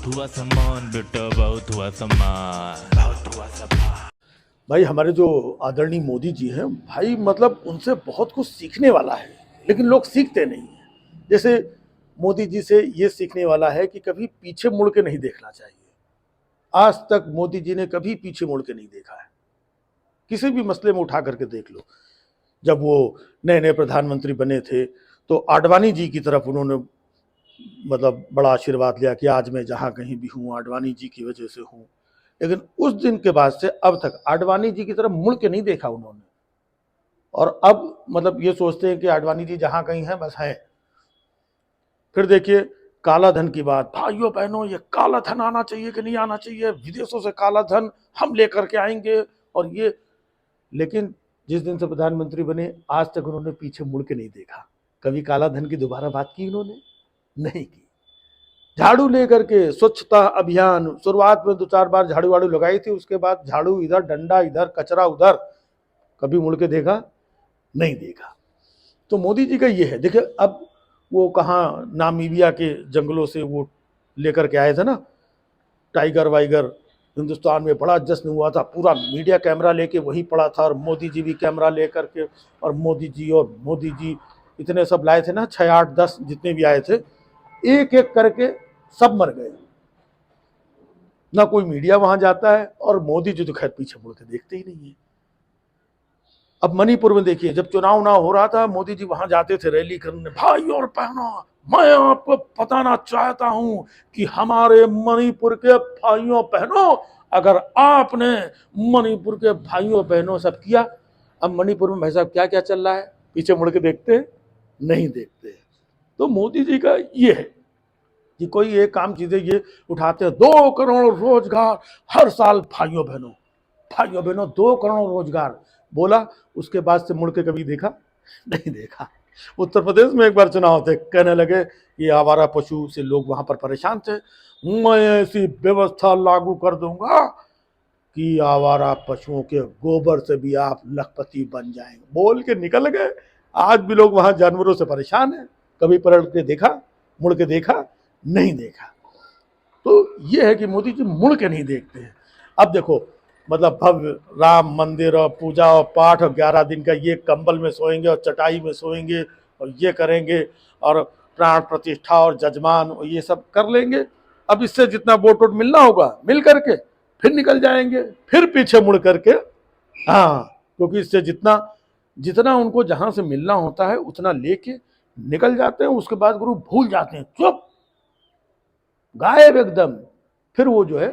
बहुत हुआ सम्मान बेटा, बहुत हुआ सम्मान, बहुत हुआ सम्मान। भाई हमारे जो आदरणीय मोदी जी हैं भाई, मतलब उनसे बहुत कुछ सीखने वाला है, लेकिन लोग सीखते नहीं हैं। जैसे मोदी जी से ये सीखने वाला है कि कभी पीछे मुड़ के नहीं देखना चाहिए। आज तक मोदी जी ने कभी पीछे मुड़ के नहीं देखा है। किसी भी मसले में उठा करके देख लो। जब वो नए नए प्रधानमंत्री बने थे तो आडवाणी जी की तरफ उन्होंने मतलब बड़ा आशीर्वाद लिया कि आज मैं जहाँ कहीं भी हूँ आडवाणी जी की वजह से हूँ। लेकिन उस दिन के बाद से अब तक आडवाणी जी की तरफ मुड़ के नहीं देखा उन्होंने। और अब मतलब ये सोचते हैं कि आडवाणी जी जहाँ कहीं हैं बस हैं। फिर देखिए काला धन की बात, भाइयों बहनों ये काला धन आना चाहिए कि नहीं आना चाहिए, विदेशों से काला धन हम लेकर के आएंगे और ये। लेकिन जिस दिन से प्रधानमंत्री बने आज तक उन्होंने पीछे मुड़ के नहीं देखा। कभी काला धन की दोबारा बात की उन्होंने? नहीं की। झाड़ू लेकर के स्वच्छता अभियान शुरुआत में 2-4 बार झाड़ू वाड़ू लगाई थी, उसके बाद झाड़ू इधर, डंडा इधर, कचरा उधर। कभी मुड़ के देखा? नहीं देखा। तो मोदी जी का ये है। देखिए अब वो कहाँ नामीबिया के जंगलों से वो लेकर के आए थे ना टाइगर वाइगर, हिंदुस्तान में बड़ा जश्न हुआ था, पूरा मीडिया कैमरा लेके वहीं पड़ा था और मोदी जी भी कैमरा लेकर के, और मोदी जी इतने सब लाए थे ना, 6 8 10 जितने भी आए थे, एक एक करके सब मर गए। ना कोई मीडिया वहां जाता है और मोदी जी तो खैर पीछे मुड़ के देखते ही नहीं है। अब मणिपुर में देखिए जब चुनाव ना हो रहा था मोदी जी वहां जाते थे रैली करने। भाई और बहनों मैं आपको बताना चाहता हूं कि हमारे मणिपुर के भाइयों बहनों, अगर आपने मणिपुर के भाइयों बहनों सब किया। अब मणिपुर में भाई साहब क्या क्या चल रहा है, पीछे मुड़ के देखते नहीं देखते। तो मोदी जी का ये है कि कोई एक काम चीजें ये उठाते हैं, 2 करोड़ रोजगार हर साल भाइयों बहनों 2 करोड़ रोजगार बोला, उसके बाद से मुड़ के कभी देखा नहीं देखा। उत्तर प्रदेश में एक बार चुनाव थे, कहने लगे ये आवारा पशु से लोग वहां पर परेशान थे, मैं ऐसी व्यवस्था लागू कर दूंगा कि आवारा पशुओं के गोबर से भी आप लखपति बन जाएंगे, बोल के निकल गए। आज भी लोग वहां जानवरों से परेशान हैं। कभी पलट के देखा, मुड़ के देखा नहीं देखा। तो ये है कि मोदी जी मुड़ के नहीं देखते हैं। अब देखो मतलब भव्य राम मंदिर और पूजा और पाठ और 11 दिन का ये कंबल में सोएंगे और चटाई में सोएंगे और ये करेंगे और प्राण प्रतिष्ठा और जजमान और ये सब कर लेंगे। अब इससे जितना वोट वोट मिलना होगा मिल करके फिर निकल जाएंगे, फिर पीछे मुड़ करके। हाँ, क्योंकि इससे जितना जितना उनको जहां से मिलना होता है उतना लेके निकल जाते हैं। उसके बाद गुरु भूल जाते हैं, चुप गायब एकदम। फिर वो जो है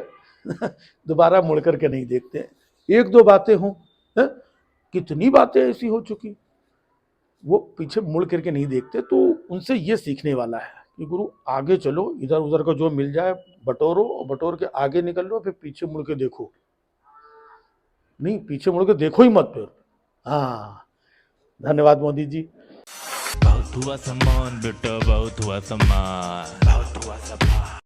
दोबारा मुड़ करके नहीं देखते। 1-2 बातें हों, कितनी बातें ऐसी हो चुकी, वो पीछे मुड़ करके नहीं देखते। तो उनसे ये सीखने वाला है कि गुरु आगे चलो, इधर उधर का जो मिल जाए बटोरो और बटोर के आगे निकल लो, फिर पीछे मुड़ के देखो नहीं, पीछे मुड़ के देखो ही मत फिर। हाँ, धन्यवाद मोदी जी। बहुत हुआ सम्मान बेटा, बहुत हुआ सम्मान, बहुत हुआ सम्मान।